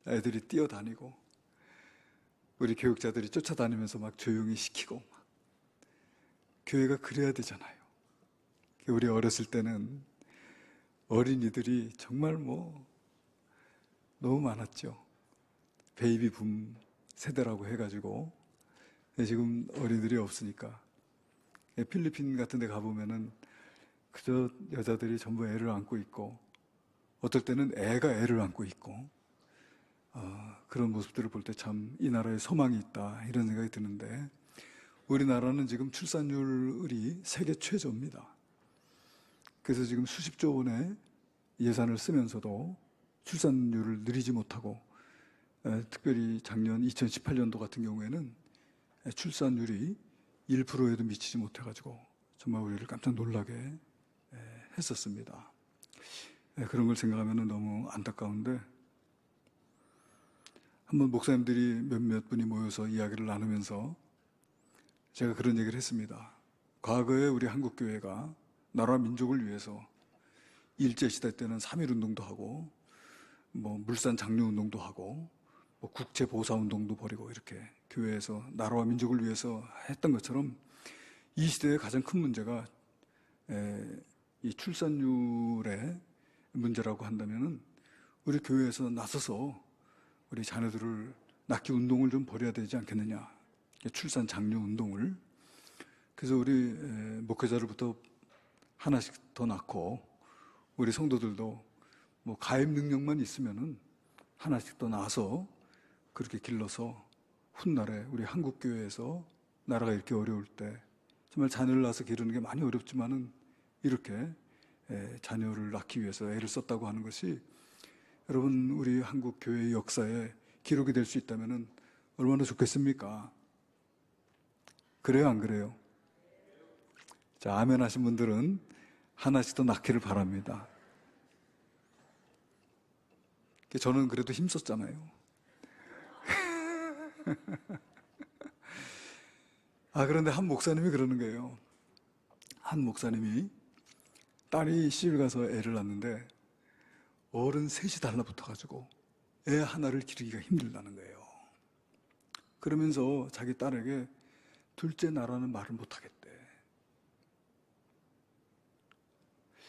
애들이 뛰어다니고 우리 교육자들이 쫓아다니면서 막 조용히 시키고 교회가 그래야 되잖아요. 우리 어렸을 때는 어린이들이 정말 너무 많았죠. 베이비 붐 세대라고 해가지고. 지금 어린이들이 없으니까 필리핀 같은 데 가보면은 그저 여자들이 전부 애를 안고 있고 어떨 때는 애가 애를 안고 있고 그런 모습들을 볼 때 참 이 나라에 소망이 있다 이런 생각이 드는데, 우리나라는 지금 출산율이 세계 최저입니다. 그래서 지금 수십조 원의 예산을 쓰면서도 출산율을 늘리지 못하고, 특별히 작년 2018년도 같은 경우에는 출산율이 1%에도 미치지 못해가지고 정말 우리를 깜짝 놀라게 했었습니다. 그런 걸 생각하면 너무 안타까운데, 한번 목사님들이 몇몇 분이 모여서 이야기를 나누면서 제가 그런 얘기를 했습니다. 과거에 우리 한국교회가 나라 민족을 위해서 일제시대 때는 3.1운동도 하고 물산 장려운동도 하고 국제보사운동도 벌이고 이렇게 교회에서 나라와 민족을 위해서 했던 것처럼, 이 시대의 가장 큰 문제가 이 출산율의 문제라고 한다면은 우리 교회에서 나서서 우리 자녀들을 낳기 운동을 좀 벌여야 되지 않겠느냐, 출산 장려 운동을. 그래서 우리 목회자들부터 하나씩 더 낳고 우리 성도들도 가입 능력만 있으면은 하나씩 더 낳아서 그렇게 길러서 훗날에 우리 한국 교회에서 나라가 이렇게 어려울 때 정말 자녀를 낳아서 기르는 게 많이 어렵지만은 이렇게 자녀를 낳기 위해서 애를 썼다고 하는 것이, 여러분 우리 한국 교회의 역사에 기록이 될 수 있다면은 얼마나 좋겠습니까? 그래요, 안 그래요? 자, 아멘 하신 분들은 하나씩 더 낳기를 바랍니다. 저는 그래도 힘썼잖아요. 그런데 한 목사님이 그러는 거예요. 한 목사님이 딸이 시집을 가서 애를 낳는데 어른 셋이 달라붙어가지고 애 하나를 기르기가 힘들다는 거예요. 그러면서 자기 딸에게 둘째 나라는 말을 못하겠대.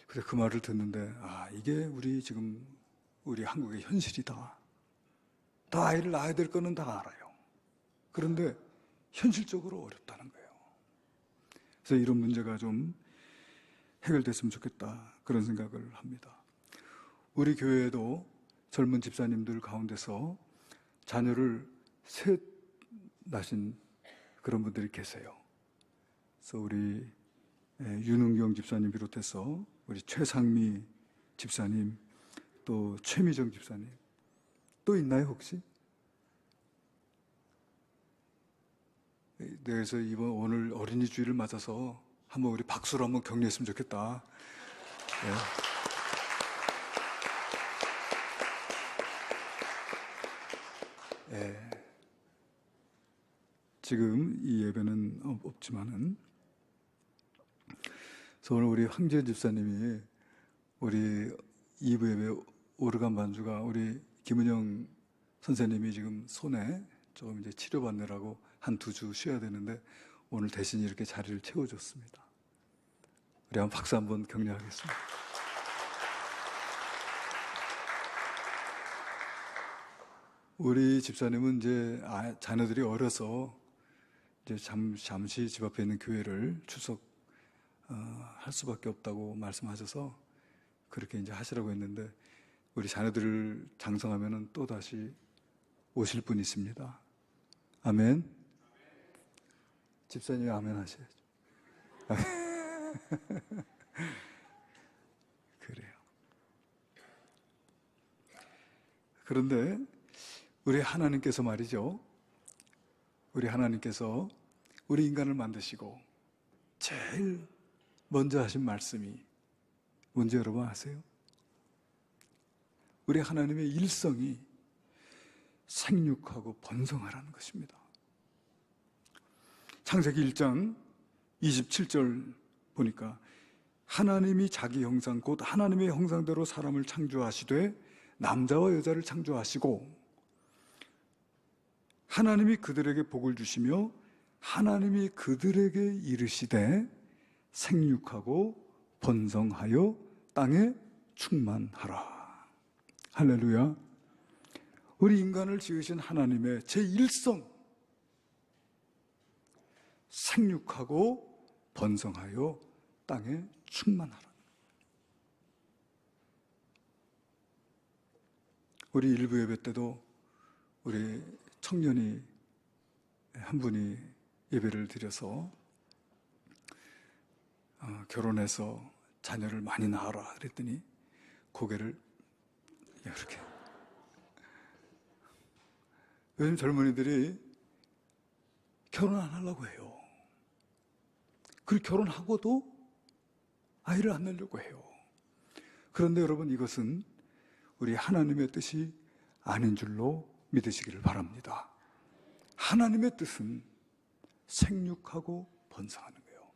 그래서 그 말을 듣는데, 이게 우리 한국의 현실이다. 다 아이를 낳아야 될 거는 다 알아요. 그런데 현실적으로 어렵다는 거예요. 그래서 이런 문제가 좀 해결됐으면 좋겠다, 그런 생각을 합니다. 우리 교회에도 젊은 집사님들 가운데서 자녀를 셋 낳으신 그런 분들이 계세요. 그래서 우리 윤은경 집사님 비롯해서 우리 최상미 집사님, 또 최미정 집사님, 또 있나요 혹시? 그래서 오늘 어린이 주일을 맞아서 한번 우리 박수로 한번 격려했으면 좋겠다. 지금 이 예배는 없지만은, 그래서 오늘 우리 황지연 집사님이 우리 2부 예배 오르간 반주가 우리 김은영 선생님이 지금 손에 조금 이제 치료받느라고 한 2주 쉬어야 되는데 오늘 대신 이렇게 자리를 채워줬습니다. 우리 한번 박수 한번 격려하겠습니다. 우리 집사님은 이제 자녀들이 어려서 이제 잠시 집 앞에 있는 교회를 출석할 수밖에 없다고 말씀하셔서 그렇게 이제 하시라고 했는데, 우리 자녀들을 장성하면은 또 다시 오실 분이 있습니다. 아멘. 집사님이 아멘 하셔야죠. 그래요. 그런데 우리 하나님께서 말이죠, 우리 하나님께서 우리 인간을 만드시고 제일 먼저 하신 말씀이 뭔지 여러분 아세요? 우리 하나님의 일성이 생육하고 번성하라는 것입니다. 창세기 1장 27절 보니까 하나님이 자기 형상 곧 하나님의 형상대로 사람을 창조하시되 남자와 여자를 창조하시고 하나님이 그들에게 복을 주시며 하나님이 그들에게 이르시되 생육하고 번성하여 땅에 충만하라. 할렐루야. 우리 인간을 지으신 하나님의 제1성, 생육하고 번성하여 땅에 충만하라. 우리 일부 예배 때도 우리 청년이 한 분이 예배를 드려서 결혼해서 자녀를 많이 낳아라 그랬더니 고개를 이렇게. 요즘 젊은이들이 결혼 안 하려고 해요. 그리고 결혼하고도 아이를 안 낳으려고 해요. 그런데 여러분, 이것은 우리 하나님의 뜻이 아닌 줄로 믿으시기를 바랍니다. 하나님의 뜻은 생육하고 번성하는 거예요.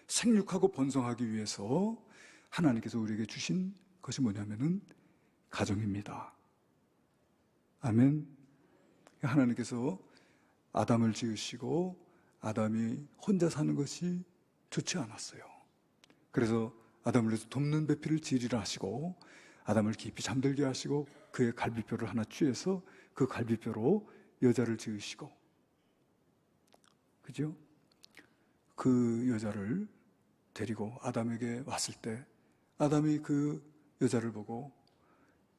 생육하고 번성하기 위해서 하나님께서 우리에게 주신 것이 뭐냐면은 가정입니다. 아멘. 하나님께서 아담을 지으시고 아담이 혼자 사는 것이 좋지 않았어요. 그래서 아담을 위해서 돕는 배필을 지으리라 하시고 아담을 깊이 잠들게 하시고 그의 갈비뼈를 하나 취해서 그 갈비뼈로 여자를 지으시고, 그죠? 그 여자를 데리고 아담에게 왔을 때 아담이 그 여자를 보고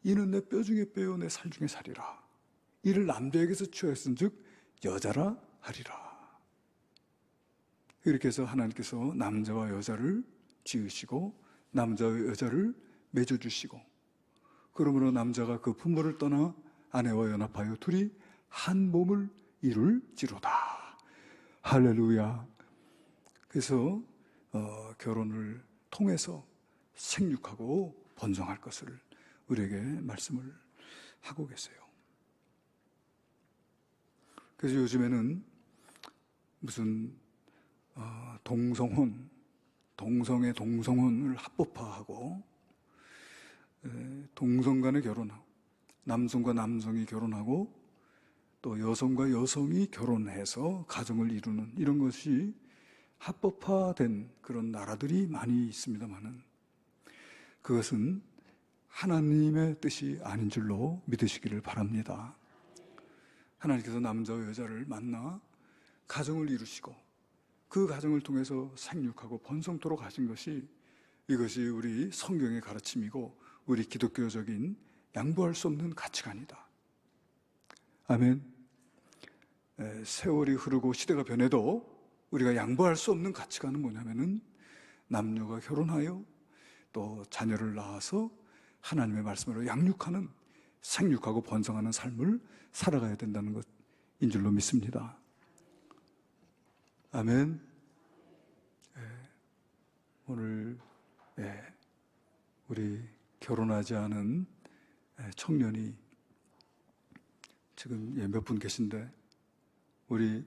이는 내 뼈 중에 뼈요 내 살 중에 살이라. 이를 남자에게서 취하였은 즉 여자라 하리라. 이렇게 해서 하나님께서 남자와 여자를 지으시고 남자와 여자를 맺어주시고, 그러므로 남자가 그 부모를 떠나 아내와 연합하여 둘이 한 몸을 이룰지로다. 할렐루야. 그래서 결혼을 통해서 생육하고 번성할 것을 우리에게 말씀을 하고 계세요. 그래서 요즘에는 무슨 동성혼, 동성애 동성혼을 합법화하고 동성 간에 결혼하고 남성과 남성이 결혼하고 또 여성과 여성이 결혼해서 가정을 이루는 이런 것이 합법화된 그런 나라들이 많이 있습니다만은 그것은 하나님의 뜻이 아닌 줄로 믿으시기를 바랍니다. 하나님께서 남자와 여자를 만나 가정을 이루시고 그 가정을 통해서 생육하고 번성토록 하신 것이, 이것이 우리 성경의 가르침이고 우리 기독교적인 양보할 수 없는 가치관이다. 아멘. 세월이 흐르고 시대가 변해도 우리가 양보할 수 없는 가치관은 뭐냐면은 남녀가 결혼하여 또 자녀를 낳아서 하나님의 말씀으로 양육하는, 생육하고 번성하는 삶을 살아가야 된다는 것인 줄로 믿습니다. 아멘. 오늘 우리 결혼하지 않은 청년이 지금 몇 분 계신데, 우리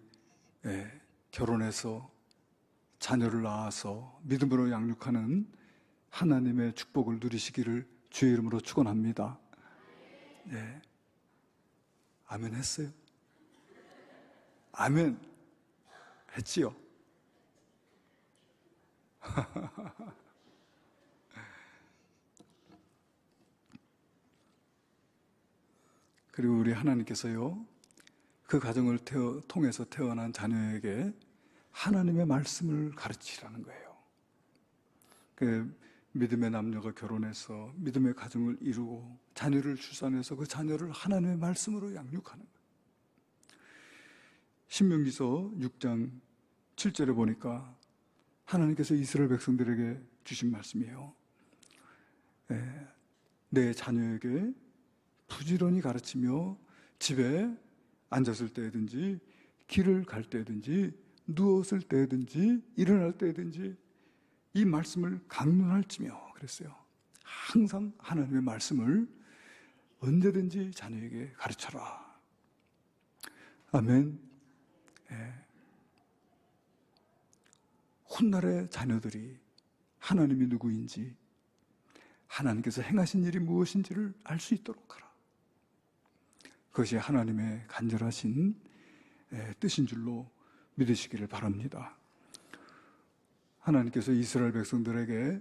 결혼해서 자녀를 낳아서 믿음으로 양육하는 하나님의 축복을 누리시기를 주의 이름으로 축원합니다. 네. 아멘 했어요? 아멘 했지요? 그리고 우리 하나님께서요, 그 가정을 통해서 태어난 자녀에게 하나님의 말씀을 가르치라는 거예요. 그 믿음의 남녀가 결혼해서 믿음의 가정을 이루고 자녀를 출산해서 그 자녀를 하나님의 말씀으로 양육하는 거예요. 신명기서 6장 7절에 보니까 하나님께서 이스라엘 백성들에게 주신 말씀이에요. 내 자녀에게 부지런히 가르치며 집에 앉았을 때든지 길을 갈 때든지 누웠을 때든지 일어날 때든지 이 말씀을 강론할지며 그랬어요. 항상 하나님의 말씀을 언제든지 자녀에게 가르쳐라. 아멘. 훗날의 자녀들이 하나님이 누구인지, 하나님께서 행하신 일이 무엇인지를 알 수 있도록 하라. 그것이 하나님의 간절하신 뜻인 줄로 믿으시기를 바랍니다. 하나님께서 이스라엘 백성들에게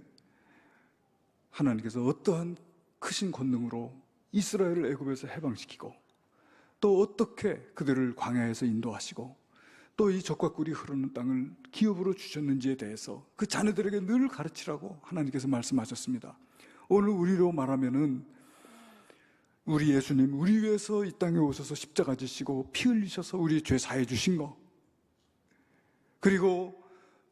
하나님께서 어떠한 크신 권능으로 이스라엘을 애굽에서 해방시키고 또 어떻게 그들을 광야에서 인도하시고 또 이 젖과 꿀이 흐르는 땅을 기업으로 주셨는지에 대해서 그 자녀들에게 늘 가르치라고 하나님께서 말씀하셨습니다. 오늘 우리로 말하면은 우리 예수님, 우리 위해서 이 땅에 오셔서 십자가 지시고 피 흘리셔서 우리 죄 사해 주신 거, 그리고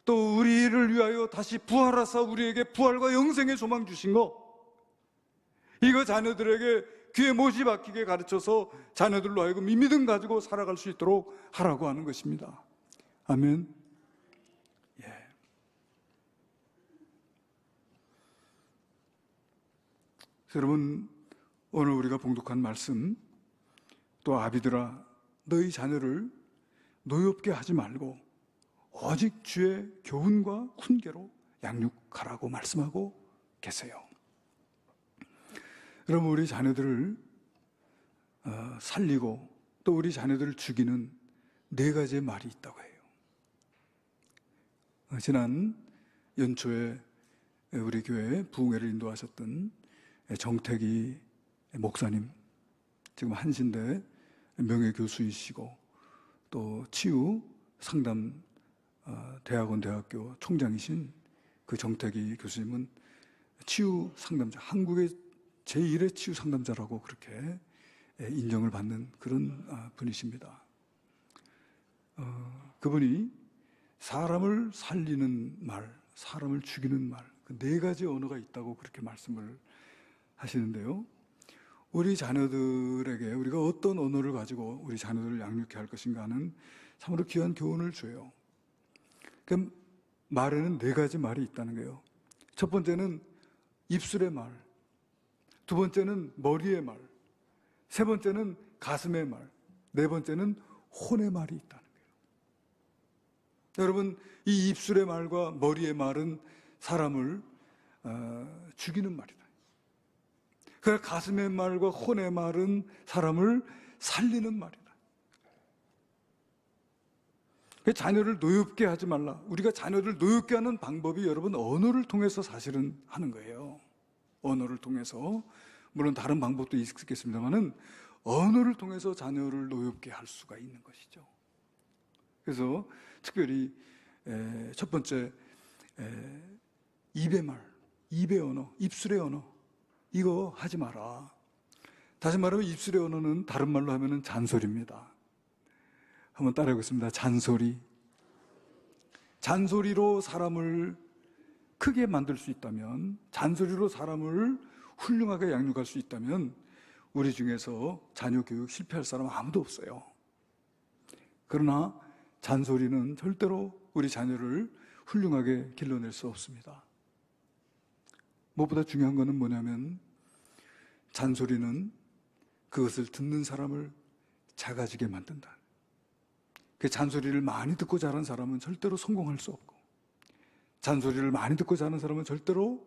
또 우리를 위하여 다시 부활하사 우리에게 부활과 영생의 소망 주신 거, 이거 자녀들에게 귀에 못이 박히게 가르쳐서 자녀들로 하여금 이 믿음 가지고 살아갈 수 있도록 하라고 하는 것입니다. 아멘. 여러분, 오늘 우리가 봉독한 말씀, 또 아비들아 너희 자녀를 노엽게 하지 말고 오직 주의 교훈과 훈계로 양육하라고 말씀하고 계세요. 여러분, 우리 자녀들을 살리고 또 우리 자녀들을 죽이는 4가지의 말이 있다고 해요. 지난 연초에 우리 교회에 부흥회를 인도하셨던 정택이 목사님, 지금 한신대 명예교수이시고 또 치유 상담 대학원 대학교 총장이신 그 정택이 교수님은 치유 상담자, 한국의 제1의 치유 상담자라고 그렇게 인정을 받는 그런 분이십니다. 그분이 사람을 살리는 말, 사람을 죽이는 말, 그 4가지 언어가 있다고 그렇게 말씀을 하시는데요. 우리 자녀들에게 우리가 어떤 언어를 가지고 우리 자녀들을 양육해야 할 것인가 하는 참으로 귀한 교훈을 줘요. 그 말에는 4가지 말이 있다는 거예요. 첫 번째는 입술의 말, 2번째는 머리의 말, 3번째는 가슴의 말, 4번째는 혼의 말이 있다는 거예요. 여러분, 이 입술의 말과 머리의 말은 사람을 죽이는 말이다. 그 가슴의 말과 혼의 말은 사람을 살리는 말이다. 자녀를 노엽게 하지 말라. 우리가 자녀를 노엽게 하는 방법이 여러분 언어를 통해서 사실은 하는 거예요. 언어를 통해서. 물론 다른 방법도 있겠습니다만은 언어를 통해서 자녀를 노엽게 할 수가 있는 것이죠. 그래서 특별히 첫 번째 입의 말, 입의 언어, 입술의 언어, 이거 하지 마라. 다시 말하면 입술의 언어는 다른 말로 하면은 잔소리입니다. 한번 따라해보겠습니다. 잔소리. 잔소리로 사람을 크게 만들 수 있다면, 잔소리로 사람을 훌륭하게 양육할 수 있다면 우리 중에서 자녀 교육 실패할 사람 아무도 없어요. 그러나 잔소리는 절대로 우리 자녀를 훌륭하게 길러낼 수 없습니다. 무엇보다 중요한 것은 뭐냐면 잔소리는 그것을 듣는 사람을 작아지게 만든다. 그 잔소리를 많이 듣고 자란 사람은 절대로 성공할 수 없고, 잔소리를 많이 듣고 자란 사람은 절대로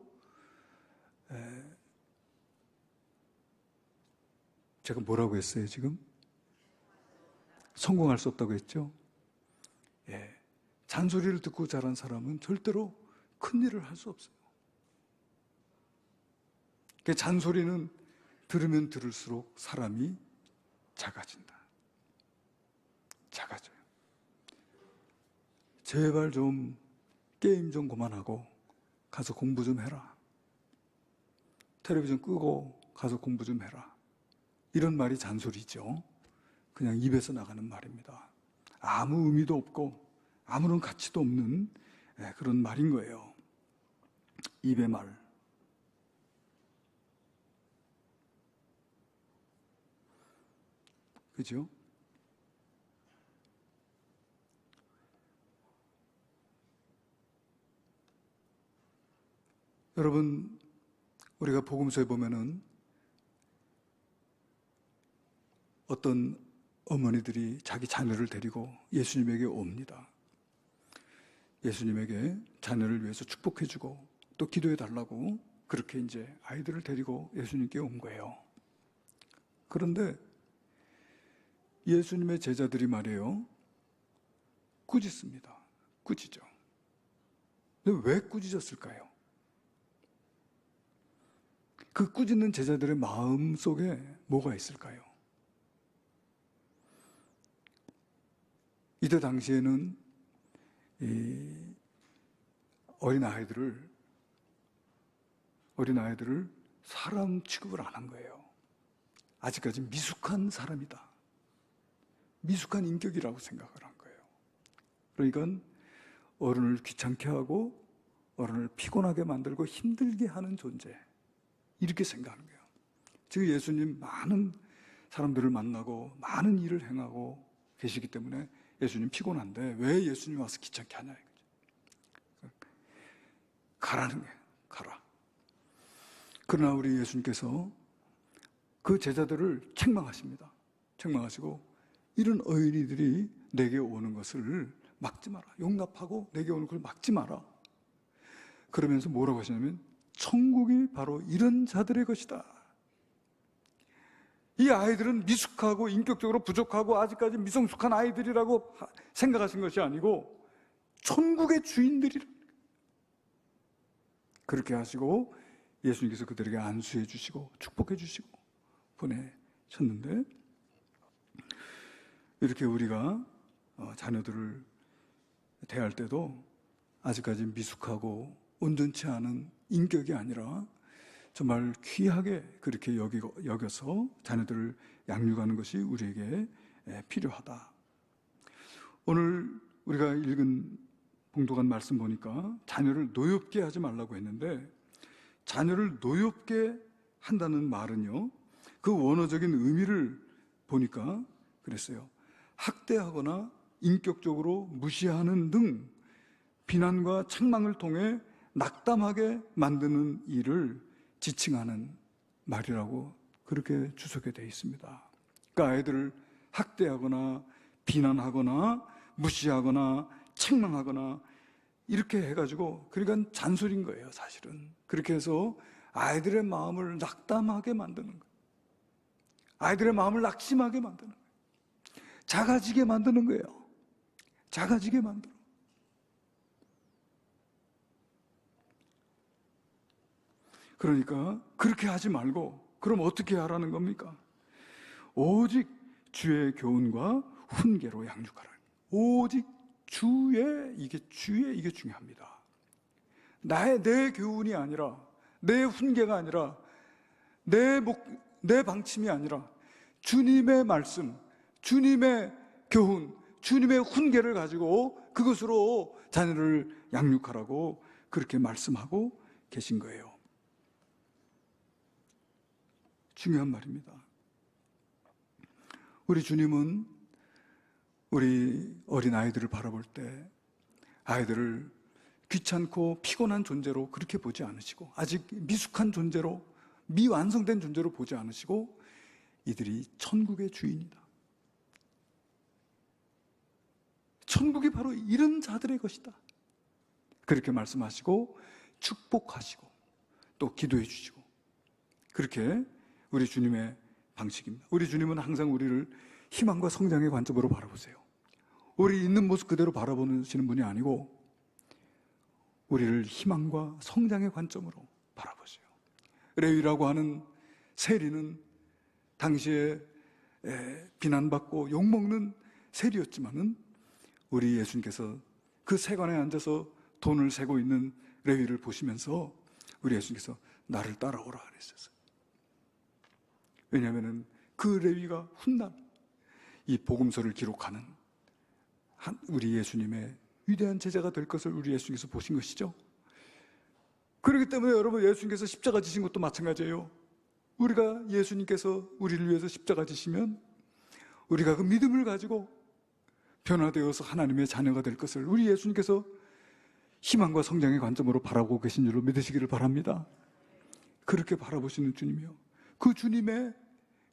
제가 뭐라고 했어요 지금? 성공할 수 없다고 했죠? 잔소리를 듣고 자란 사람은 절대로 큰 일을 할 수 없어요. 그 잔소리는 들으면 들을수록 사람이 작아진다. 작아져요. 제발 좀 게임 좀 그만하고 가서 공부 좀 해라. 텔레비전 끄고 가서 공부 좀 해라. 이런 말이 잔소리죠. 그냥 입에서 나가는 말입니다. 아무 의미도 없고 아무런 가치도 없는 그런 말인 거예요. 입의 말. 그죠? 여러분, 우리가 복음서에 보면은 어떤 어머니들이 자기 자녀를 데리고 예수님에게 옵니다. 예수님에게 자녀를 위해서 축복해주고 또 기도해달라고 그렇게 이제 아이들을 데리고 예수님께 온 거예요. 그런데 예수님의 제자들이 말이에요, 꾸짖습니다. 꾸짖죠. 근데 왜 꾸짖었을까요? 그 꾸짖는 제자들의 마음 속에 뭐가 있을까요? 이때 당시에는 이 어린아이들을 사람 취급을 안 한 거예요. 아직까지 미숙한 사람이다. 미숙한 인격이라고 생각을 한 거예요. 그러니까 어른을 귀찮게 하고 어른을 피곤하게 만들고 힘들게 하는 존재, 이렇게 생각하는 거예요. 지금 예수님 많은 사람들을 만나고 많은 일을 행하고 계시기 때문에 예수님 피곤한데 왜 예수님 와서 귀찮게 하냐 이거죠. 가라는 거예요. 가라. 그러나 우리 예수님께서 그 제자들을 책망하십니다. 책망하시고 이런 어린이들이 내게 오는 것을 막지 마라. 용납하고 내게 오는 걸 막지 마라. 그러면서 뭐라고 하시냐면 천국이 바로 이런 자들의 것이다. 이 아이들은 미숙하고 인격적으로 부족하고 아직까지 미성숙한 아이들이라고 생각하신 것이 아니고 천국의 주인들이라. 그렇게 하시고 예수님께서 그들에게 안수해 주시고 축복해 주시고 보내셨는데, 이렇게 우리가 자녀들을 대할 때도 아직까지 미숙하고 온전치 않은 인격이 아니라 정말 귀하게 그렇게 여겨서 자녀들을 양육하는 것이 우리에게 필요하다. 오늘 우리가 읽은 봉독한 말씀 보니까 자녀를 노엽게 하지 말라고 했는데, 자녀를 노엽게 한다는 말은요, 그 원어적인 의미를 보니까 그랬어요. 학대하거나 인격적으로 무시하는 등 비난과 책망을 통해 낙담하게 만드는 일을 지칭하는 말이라고 그렇게 주석에 되어 있습니다. 그러니까 아이들을 학대하거나 비난하거나 무시하거나 책망하거나 이렇게 해가지고, 그러니까 잔소리인 거예요, 사실은. 그렇게 해서 아이들의 마음을 낙담하게 만드는 거예요. 아이들의 마음을 낙심하게 만드는 거예요. 작아지게 만드는 거예요. 작아지게 만들어. 그러니까 그렇게 하지 말고, 그럼 어떻게 하라는 겁니까? 오직 주의 교훈과 훈계로 양육하라. 오직 주의 이게 중요합니다. 내 교훈이 아니라, 내 훈계가 아니라, 내 방침이 아니라 주님의 말씀, 주님의 교훈, 주님의 훈계를 가지고 그것으로 자녀를 양육하라고 그렇게 말씀하고 계신 거예요. 중요한 말입니다. 우리 주님은 우리 어린아이들을 바라볼 때 아이들을 귀찮고 피곤한 존재로 그렇게 보지 않으시고, 아직 미숙한 존재로, 미완성된 존재로 보지 않으시고, 이들이 천국의 주인이다. 천국이 바로 이런 자들의 것이다. 그렇게 말씀하시고 축복하시고 또 기도해 주시고, 그렇게 우리 주님의 방식입니다. 우리 주님은 항상 우리를 희망과 성장의 관점으로 바라보세요. 우리 있는 모습 그대로 바라보시는 분이 아니고 우리를 희망과 성장의 관점으로 바라보세요. 레위라고 하는 세리는 당시에 비난받고 욕먹는 세리였지만은 우리 예수님께서 그 세관에 앉아서 돈을 세고 있는 레위를 보시면서 우리 예수님께서 나를 따라오라 그랬었어요. 왜냐하면 그 레위가 훗날 이 복음서를 기록하는 우리 예수님의 위대한 제자가 될 것을 우리 예수님께서 보신 것이죠. 그렇기 때문에 여러분, 예수님께서 십자가 지신 것도 마찬가지예요. 우리가 예수님께서 우리를 위해서 십자가 지시면 우리가 그 믿음을 가지고 변화되어서 하나님의 자녀가 될 것을 우리 예수님께서 희망과 성장의 관점으로 바라보고 계신 줄로 믿으시기를 바랍니다. 그렇게 바라보시는 주님이요, 그 주님의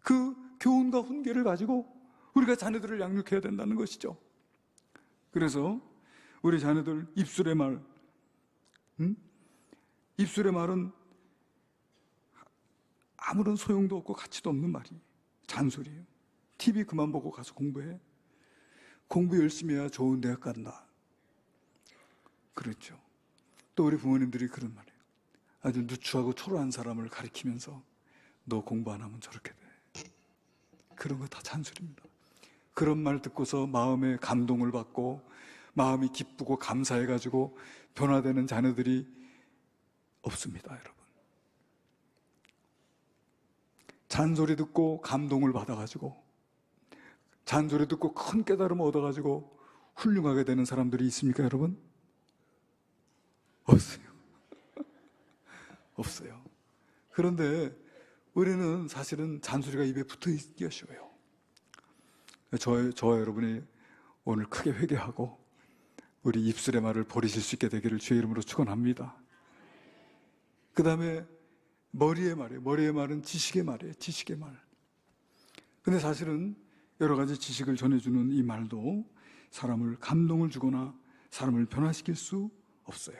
그 교훈과 훈계를 가지고 우리가 자녀들을 양육해야 된다는 것이죠. 그래서 우리 자녀들 입술의 말, 입술의 말은 아무런 소용도 없고 가치도 없는 말이 잔소리예요. TV 그만 보고 가서 공부해. 공부 열심히 해야 좋은 대학 간다. 그렇죠. 또 우리 부모님들이 그런 말이에요. 아주 누추하고 초라한 사람을 가리키면서 너 공부 안 하면 저렇게 돼. 그런 거 다 잔소리입니다. 그런 말 듣고서 마음에 감동을 받고 마음이 기쁘고 감사해가지고 변화되는 자녀들이 없습니다, 여러분. 잔소리 듣고 감동을 받아가지고 잔소리 듣고 큰 깨달음을 얻어가지고 훌륭하게 되는 사람들이 있습니까, 여러분? 없어요. 없어요. 그런데 우리는 사실은 잔소리가 입에 붙어 있기가 쉬워요. 저와 여러분이 오늘 크게 회개하고 우리 입술의 말을 버리실 수 있게 되기를 주의 이름으로 축원합니다. 그 다음에 머리의 말이에요. 머리의 말은 지식의 말이에요. 지식의 말. 근데 사실은 여러 가지 지식을 전해주는 이 말도 사람을 감동을 주거나 사람을 변화시킬 수 없어요.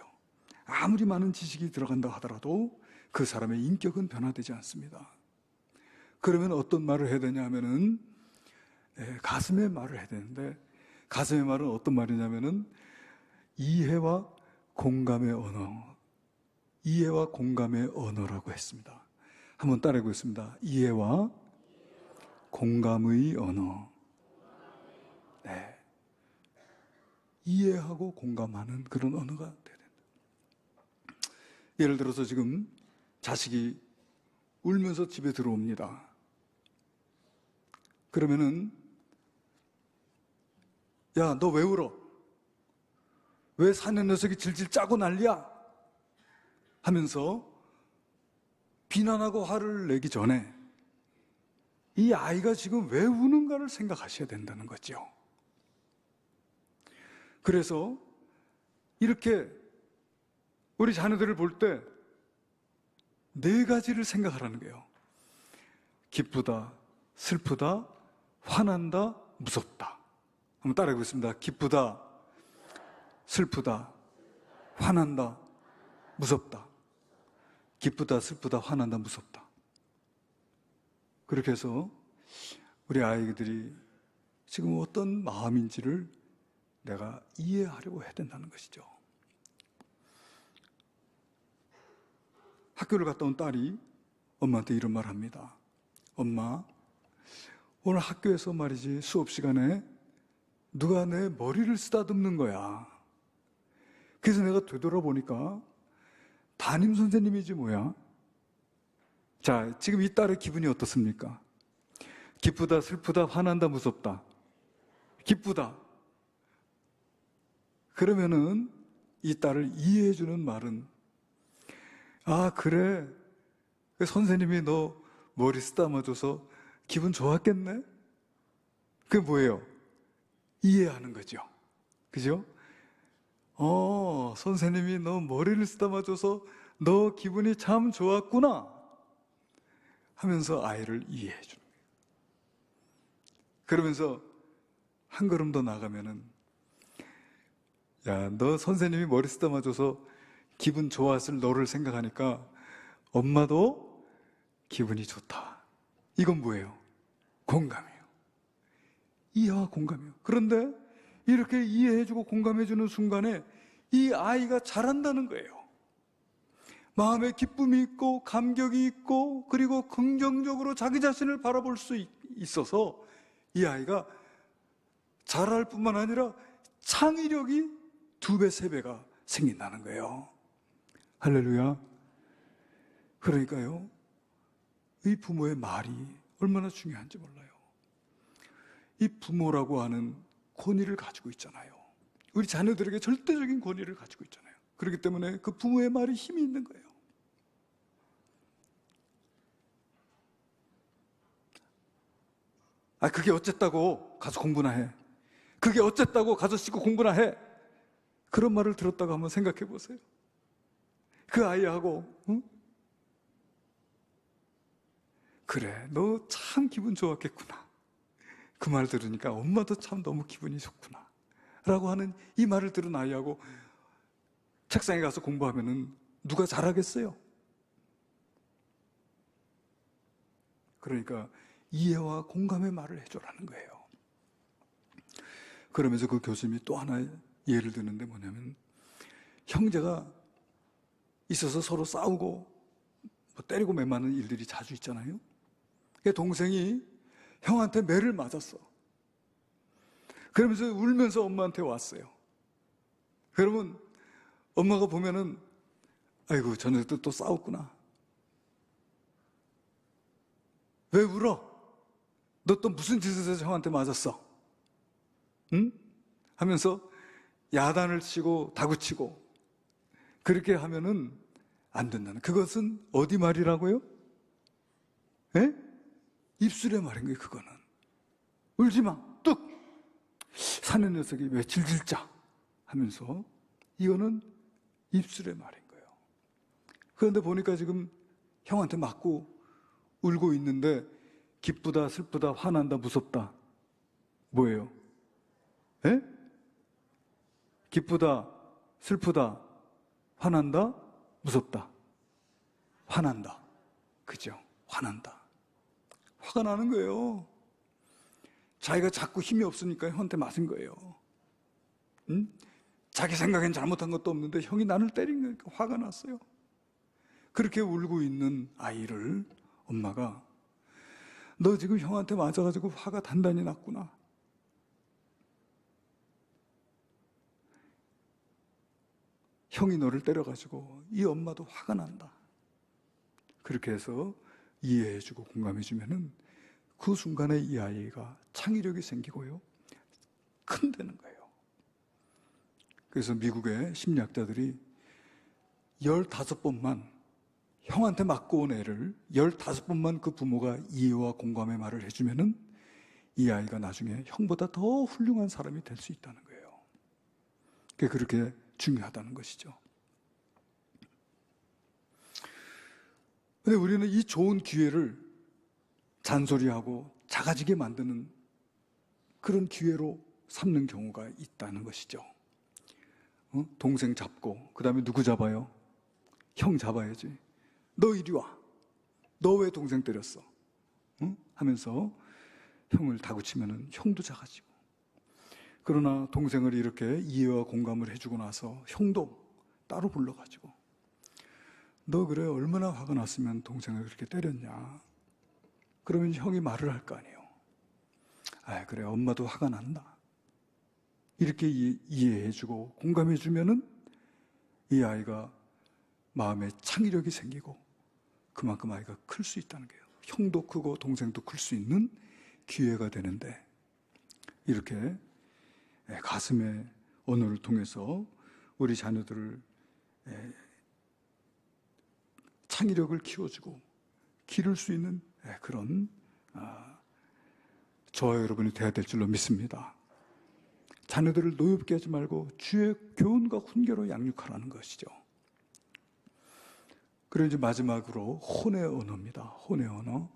아무리 많은 지식이 들어간다 하더라도 그 사람의 인격은 변화되지 않습니다. 그러면 어떤 말을 해야 되냐 하면은 가슴의 말을 해야 되는데, 가슴의 말은 어떤 말이냐면은 이해와 공감의 언어, 이해와 공감의 언어라고 했습니다. 한번 따라해 보겠습니다. 이해와 공감의 언어. 네. 이해하고 공감하는 그런 언어가 돼야 된다. 예를 들어서 지금 자식이 울면서 집에 들어옵니다. 그러면은 야, 너 왜 울어? 왜 사는 녀석이 질질 짜고 난리야? 하면서 비난하고 화를 내기 전에 이 아이가 지금 왜 우는가를 생각하셔야 된다는 거죠. 그래서 이렇게 우리 자녀들을 볼 때 네 가지를 생각하라는 거예요. 기쁘다, 슬프다, 화난다, 무섭다. 한번 따라해 보겠습니다. 기쁘다, 슬프다, 화난다, 무섭다. 기쁘다, 슬프다, 화난다, 무섭다. 그렇게 해서 우리 아이들이 지금 어떤 마음인지를 내가 이해하려고 해야 된다는 것이죠. 학교를 갔다 온 딸이 엄마한테 이런 말 합니다. 엄마, 오늘 학교에서 말이지 수업 시간에 누가 내 머리를 쓰다듬는 거야. 그래서 내가 되돌아보니까 담임 선생님이지 뭐야. 자, 지금 이 딸의 기분이 어떻습니까? 기쁘다, 슬프다, 화난다, 무섭다. 기쁘다. 그러면은 이 딸을 이해해주는 말은 아, 그래. 선생님이 너 머리 쓰다듬어줘서 기분 좋았겠네? 그게 뭐예요? 이해하는 거죠. 그죠? 선생님이 너 머리를 쓰다듬어줘서 너 기분이 참 좋았구나 하면서 아이를 이해해 주는 거예요. 그러면서 한 걸음 더 나가면은 야, 너 선생님이 머리 쓰다듬어줘서 기분 좋았을 너를 생각하니까 엄마도 기분이 좋다. 이건 뭐예요? 공감이에요. 이해와 공감이에요. 그런데 이렇게 이해해주고 공감해주는 순간에 이 아이가 자란다는 거예요. 마음에 기쁨이 있고 감격이 있고 그리고 긍정적으로 자기 자신을 바라볼 수 있어서 이 아이가 자랄 뿐만 아니라 창의력이 2배, 3배가 생긴다는 거예요. 할렐루야. 그러니까요, 이 부모의 말이 얼마나 중요한지 몰라요. 이 부모라고 하는 권위를 가지고 있잖아요. 우리 자녀들에게 절대적인 권위를 가지고 있잖아요. 그렇기 때문에 그 부모의 말이 힘이 있는 거예요. 아, 그게 어쨌다고 가서 공부나 해. 그게 어쨌다고 가서 씻고 공부나 해. 그런 말을 들었다고 한번 생각해 보세요. 그 아이하고 응? 그래, 너 참 기분 좋았겠구나. 그 말 들으니까 엄마도 참 너무 기분이 좋구나 라고 하는 이 말을 들은 아이하고 책상에 가서 공부하면은 누가 잘하겠어요? 그러니까 이해와 공감의 말을 해줘라는 거예요. 그러면서 그 교수님이 또 하나 예를 드는데 뭐냐면, 형제가 있어서 서로 싸우고 뭐 때리고 맴마는 일들이 자주 있잖아요. 동생이 형한테 매를 맞았어. 그러면서 울면서 엄마한테 왔어요. 그러면 엄마가 보면은, 아이고 저녁에 또 싸웠구나. 왜 울어? 너 또 무슨 짓을 해서 형한테 맞았어? 응? 하면서 야단을 치고 다구치고 그렇게 하면은 안 된다는, 그것은 어디 말이라고요? 예? 입술의 말인 거예요. 그거는 울지 마, 뚝! 사는 녀석이 왜 질질짜 하면서, 이거는 입술의 말인 거예요. 그런데 보니까 지금 형한테 맞고 울고 있는데, 기쁘다, 슬프다, 화난다, 무섭다, 뭐예요? 예? 기쁘다, 슬프다, 화난다, 무섭다. 화난다. 그죠? 화난다. 화가 나는 거예요. 자기가 자꾸 힘이 없으니까 형한테 맞은 거예요. 응? 자기 생각엔 잘못한 것도 없는데 형이 나를 때린 거니까 화가 났어요. 그렇게 울고 있는 아이를 엄마가, 너 지금 형한테 맞아가지고 화가 단단히 났구나. 형이 너를 때려가지고 이 엄마도 화가 난다. 그렇게 해서 이해해주고 공감해주면은 그 순간에 이 아이가 창의력이 생기고요, 큰 되는 거예요. 그래서 미국의 심리학자들이 15번만 형한테 맞고 온 애를 15번만 그 부모가 이해와 공감의 말을 해주면은 이 아이가 나중에 형보다 더 훌륭한 사람이 될 수 있다는 거예요. 그게 그렇게 중요하다는 것이죠. 근데 우리는 이 좋은 기회를 잔소리하고 작아지게 만드는 그런 기회로 삼는 경우가 있다는 것이죠. 동생 잡고 그 다음에 누구 잡아요? 형 잡아야지. 너 이리 와. 너 왜 동생 때렸어? 하면서 형을 다구치면은 형도 작아지고, 그러나 동생을 이렇게 이해와 공감을 해주고 나서 형도 따로 불러가지고, 너 그래 얼마나 화가 났으면 동생을 그렇게 때렸냐? 그러면 형이 말을 할 거 아니에요. 아, 그래 엄마도 화가 난다. 이렇게 이해해주고 공감해주면은 이 아이가 마음에 창의력이 생기고 그만큼 아이가 클 수 있다는 거예요. 형도 크고 동생도 클 수 있는 기회가 되는데, 이렇게 가슴의 언어를 통해서 우리 자녀들을 창의력을 키워주고 기를 수 있는 그런 저와 여러분이 되어야 될 줄로 믿습니다. 자녀들을 노엽게 하지 말고 주의 교훈과 훈계로 양육하라는 것이죠. 그리고 이제 마지막으로 혼의 언어입니다. 혼의 언어.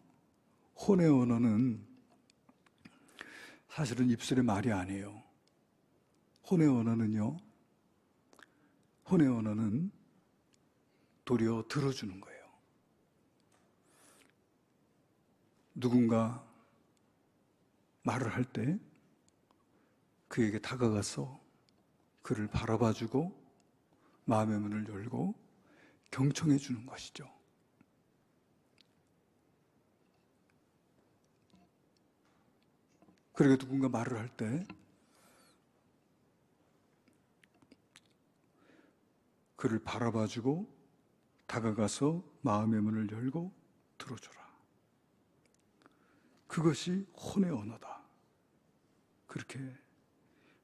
혼의 언어는 사실은 입술의 말이 아니에요. 혼의 언어는요, 혼의 언어는 도리어 들어주는 거예요. 누군가 말을 할 때 그에게 다가가서 그를 바라봐주고 마음의 문을 열고 경청해 주는 것이죠. 그리고 누군가 말을 할 때 그를 바라봐주고 다가가서 마음의 문을 열고 들어줘라. 그것이 혼의 언어다. 그렇게.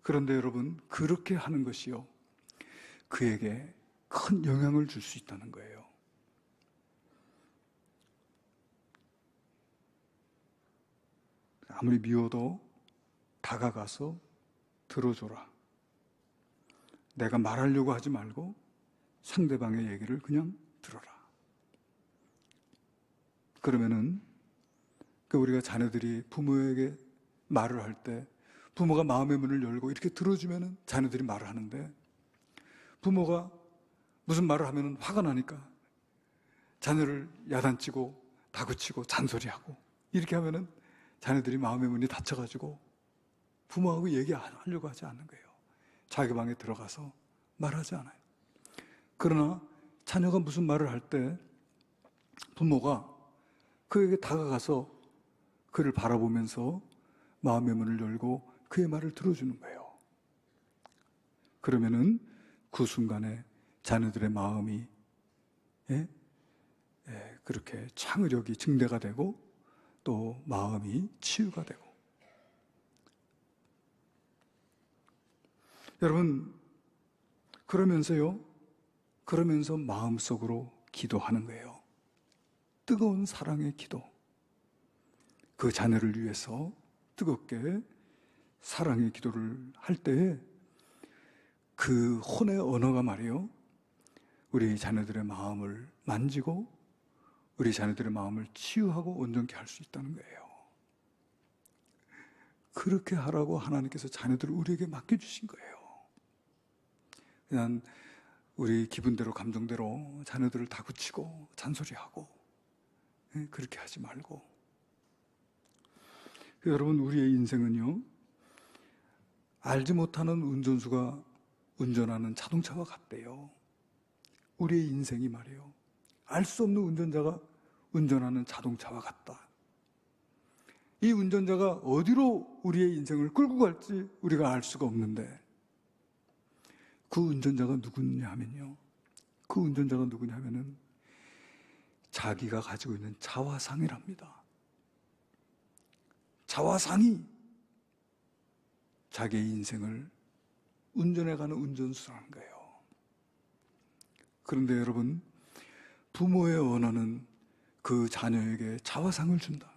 그런데 여러분, 그렇게 하는 것이요, 그에게 큰 영향을 줄 수 있다는 거예요. 아무리 미워도 다가가서 들어줘라. 내가 말하려고 하지 말고 상대방의 얘기를 그냥 들어라. 그러면은 우리가 자녀들이 부모에게 말을 할 때 부모가 마음의 문을 열고 이렇게 들어주면은 자녀들이 말을 하는데, 부모가 무슨 말을 하면은 화가 나니까 자녀를 야단치고 다그치고 잔소리하고 이렇게 하면은 자녀들이 마음의 문이 닫혀가지고 부모하고 얘기 안 하려고 하지 않는 거예요. 자기 방에 들어가서 말하지 않아요. 그러나 자녀가 무슨 말을 할 때 부모가 그에게 다가가서 그를 바라보면서 마음의 문을 열고 그의 말을 들어주는 거예요. 그러면은 그 순간에 자녀들의 마음이 그렇게 창의력이 증대가 되고 또 마음이 치유가 되고. 여러분, 그러면서 마음속으로 기도하는 거예요. 뜨거운 사랑의 기도. 그 자녀를 위해서 뜨겁게 사랑의 기도를 할 때에 그 혼의 언어가 말이요, 우리 자녀들의 마음을 만지고 우리 자녀들의 마음을 치유하고 온전케 할 수 있다는 거예요. 그렇게 하라고 하나님께서 자녀들을 우리에게 맡겨주신 거예요. 그냥 우리 기분대로 감정대로 자녀들을 다그치고 잔소리하고 그렇게 하지 말고. 여러분, 우리의 인생은요, 알지 못하는 운전수가 운전하는 자동차와 같대요. 우리의 인생이 말이에요, 알 수 없는 운전자가 운전하는 자동차와 같다. 이 운전자가 어디로 우리의 인생을 끌고 갈지 우리가 알 수가 없는데, 그 운전자가 누구냐 하면요, 그 운전자가 누구냐 하면은 자기가 가지고 있는 자화상이랍니다. 자화상이 자기의 인생을 운전해가는 운전수라는 거예요. 그런데 여러분, 부모의 언어는 그 자녀에게 자화상을 준다.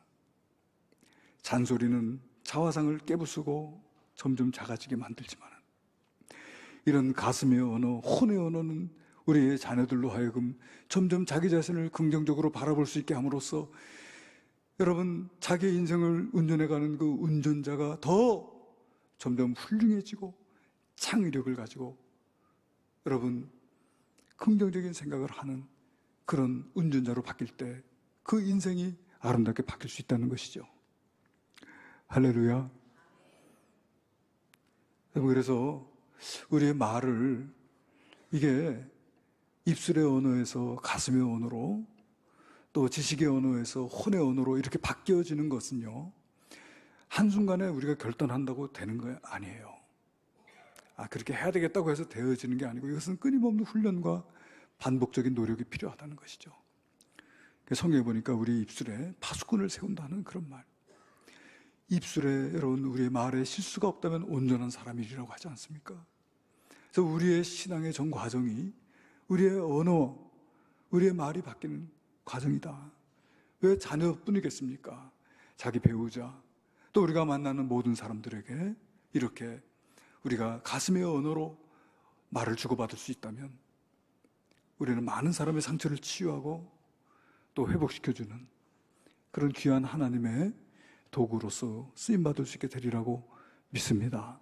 잔소리는 자화상을 깨부수고 점점 작아지게 만들지만, 이런 가슴의 언어, 혼의 언어는 우리의 자녀들로 하여금 점점 자기 자신을 긍정적으로 바라볼 수 있게 함으로써 여러분, 자기의 인생을 운전해가는 그 운전자가 더 점점 훌륭해지고 창의력을 가지고 여러분 긍정적인 생각을 하는 그런 운전자로 바뀔 때 그 인생이 아름답게 바뀔 수 있다는 것이죠. 할렐루야. 그래서 우리의 말을, 이게 입술의 언어에서 가슴의 언어로, 또 지식의 언어에서 혼의 언어로 이렇게 바뀌어지는 것은요, 한순간에 우리가 결단한다고 되는 거 아니에요. 그렇게 해야 되겠다고 해서 되어지는 게 아니고, 이것은 끊임없는 훈련과 반복적인 노력이 필요하다는 것이죠. 성경에 보니까 우리 입술에 파수꾼을 세운다는 그런 말. 입술에, 여러분, 우리의 말에 실수가 없다면 온전한 사람이라고 하지 않습니까? 그래서 우리의 신앙의 전 과정이 우리의 언어, 우리의 말이 바뀌는 과정이다. 왜 자녀뿐이겠습니까? 자기 배우자, 또 우리가 만나는 모든 사람들에게 이렇게 우리가 가슴의 언어로 말을 주고받을 수 있다면 우리는 많은 사람의 상처를 치유하고 또 회복시켜주는 그런 귀한 하나님의 도구로서 쓰임받을 수 있게 되리라고 믿습니다.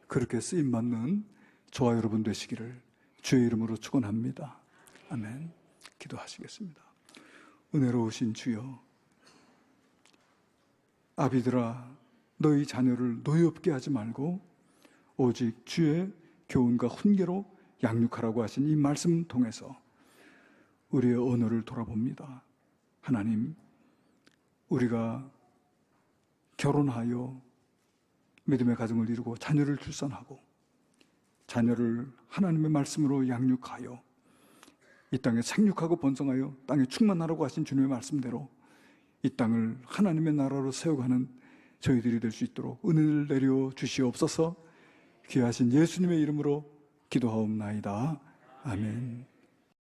그렇게 쓰임받는 저와 여러분 되시기를 주의 이름으로 축원합니다. 아멘. 기도하시겠습니다. 은혜로우신 주여, 아비들아, 너희 자녀를 노엽게 하지 말고 오직 주의 교훈과 훈계로 양육하라고 하신 이 말씀 통해서 우리의 언어를 돌아봅니다. 하나님, 우리가 결혼하여 믿음의 가정을 이루고 자녀를 출산하고 자녀를 하나님의 말씀으로 양육하여 이 땅에 생육하고 번성하여 땅에 충만하라고 하신 주님의 말씀대로 이 땅을 하나님의 나라로 세워가는 저희들이 될 수 있도록 은혜를 내려 주시옵소서. 귀하신 예수님의 이름으로 기도하옵나이다. 아멘.